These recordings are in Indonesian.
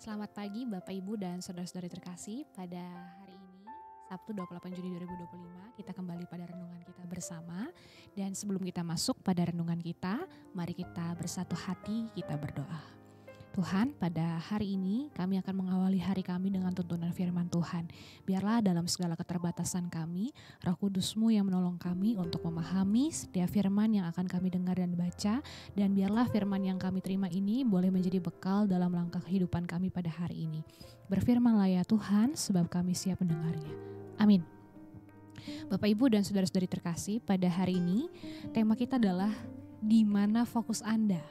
Selamat pagi Bapak Ibu dan saudara-saudari terkasih. Pada hari ini Sabtu 28 Juni 2025 kita kembali pada renungan kita bersama. Dan sebelum kita masuk pada renungan kita, mari kita bersatu hati, kita berdoa. Tuhan, pada hari ini kami akan mengawali hari kami dengan tuntunan firman Tuhan. Biarlah dalam segala keterbatasan kami, Roh Kudus-Mu yang menolong kami untuk memahami setiap firman yang akan kami dengar dan baca. Dan biarlah firman yang kami terima ini boleh menjadi bekal dalam langkah kehidupan kami pada hari ini. Berfirmanlah ya Tuhan, sebab kami siap mendengarnya. Amin. Bapak, Ibu, dan saudara-saudari terkasih, pada hari ini tema kita adalah di mana fokus Anda?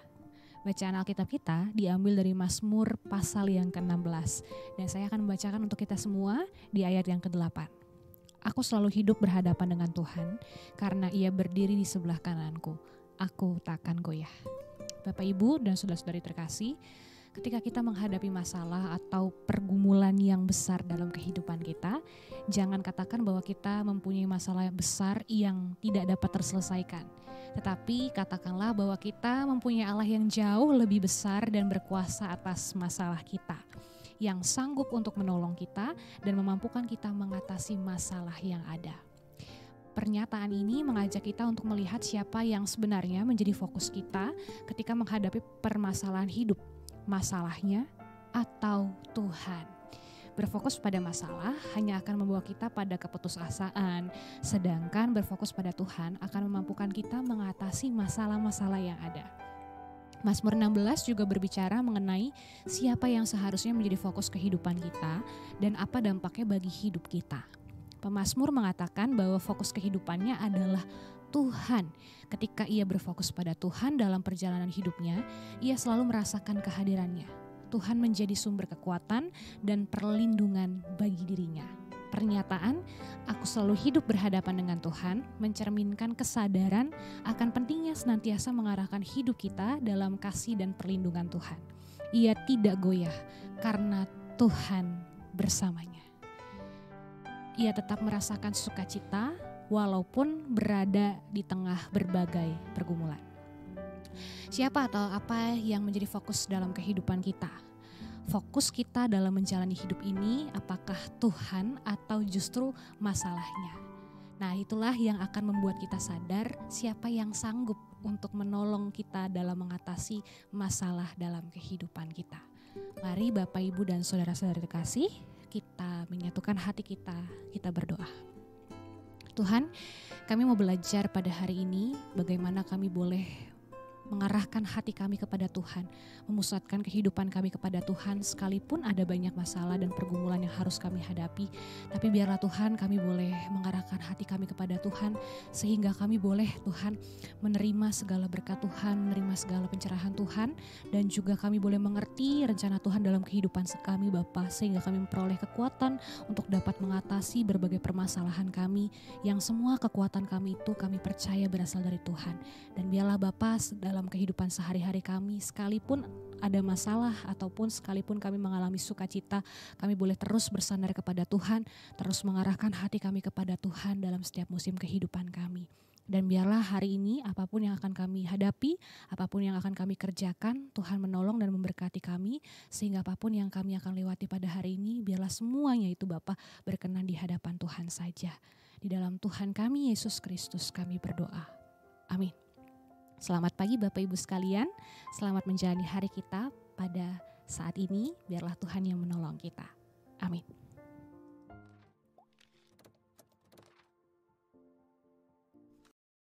Bacaan Alkitab kita diambil dari Mazmur pasal yang ke-16 dan saya akan membacakan untuk kita semua di ayat yang ke-8. Aku selalu hidup berhadapan dengan Tuhan karena Ia berdiri di sebelah kananku. Aku takkan goyah. Bapak, Ibu, dan saudara-saudari terkasih, ketika kita menghadapi masalah atau pergumulan yang besar dalam kehidupan kita, jangan katakan bahwa kita mempunyai masalah besar yang tidak dapat terselesaikan. Tetapi katakanlah bahwa kita mempunyai Allah yang jauh lebih besar dan berkuasa atas masalah kita, yang sanggup untuk menolong kita dan memampukan kita mengatasi masalah yang ada. Pernyataan ini mengajak kita untuk melihat siapa yang sebenarnya menjadi fokus kita ketika menghadapi permasalahan hidup, masalahnya atau Tuhan. Berfokus pada masalah hanya akan membawa kita pada keputusasaan, sedangkan berfokus pada Tuhan akan memampukan kita mengatasi masalah-masalah yang ada. Mazmur 16 juga berbicara mengenai siapa yang seharusnya menjadi fokus kehidupan kita dan apa dampaknya bagi hidup kita. Pemazmur mengatakan bahwa fokus kehidupannya adalah Tuhan. Ketika ia berfokus pada Tuhan dalam perjalanan hidupnya, ia selalu merasakan kehadirannya. Tuhan menjadi sumber kekuatan dan perlindungan bagi dirinya. Pernyataan, aku selalu hidup berhadapan dengan Tuhan, mencerminkan kesadaran akan pentingnya senantiasa mengarahkan hidup kita dalam kasih dan perlindungan Tuhan. Ia tidak goyah karena Tuhan bersamanya. Ia tetap merasakan sukacita walaupun berada di tengah berbagai pergumulan. Siapa atau apa yang menjadi fokus dalam kehidupan kita? Fokus kita dalam menjalani hidup ini apakah Tuhan atau justru masalahnya? Nah, itulah yang akan membuat kita sadar siapa yang sanggup untuk menolong kita dalam mengatasi masalah dalam kehidupan kita. Mari Bapak, Ibu, dan saudara-saudari terkasih, kita menyatukan hati kita berdoa. Tuhan, kami mau belajar pada hari ini bagaimana kami boleh mengarahkan hati kami kepada Tuhan, memusatkan kehidupan kami kepada Tuhan sekalipun ada banyak masalah dan pergumulan yang harus kami hadapi. Tapi biarlah Tuhan kami boleh mengarahkan hati kami kepada Tuhan sehingga kami boleh Tuhan menerima segala berkat Tuhan, menerima segala pencerahan Tuhan, dan juga kami boleh mengerti rencana Tuhan dalam kehidupan kami Bapa, sehingga kami memperoleh kekuatan untuk dapat mengatasi berbagai permasalahan kami yang semua kekuatan kami itu kami percaya berasal dari Tuhan. Dan biarlah Bapa dalam kehidupan sehari-hari kami, sekalipun ada masalah ataupun sekalipun kami mengalami sukacita, kami boleh terus bersandar kepada Tuhan, terus mengarahkan hati kami kepada Tuhan dalam setiap musim kehidupan kami. Dan biarlah hari ini apapun yang akan kami hadapi, apapun yang akan kami kerjakan, Tuhan menolong dan memberkati kami, sehingga apapun yang kami akan lewati pada hari ini, biarlah semuanya itu Bapa berkenan di hadapan Tuhan saja. Di dalam Tuhan kami Yesus Kristus kami berdoa. Amin. Selamat pagi Bapak Ibu sekalian, selamat menjalani hari kita pada saat ini, biarlah Tuhan yang menolong kita. Amin.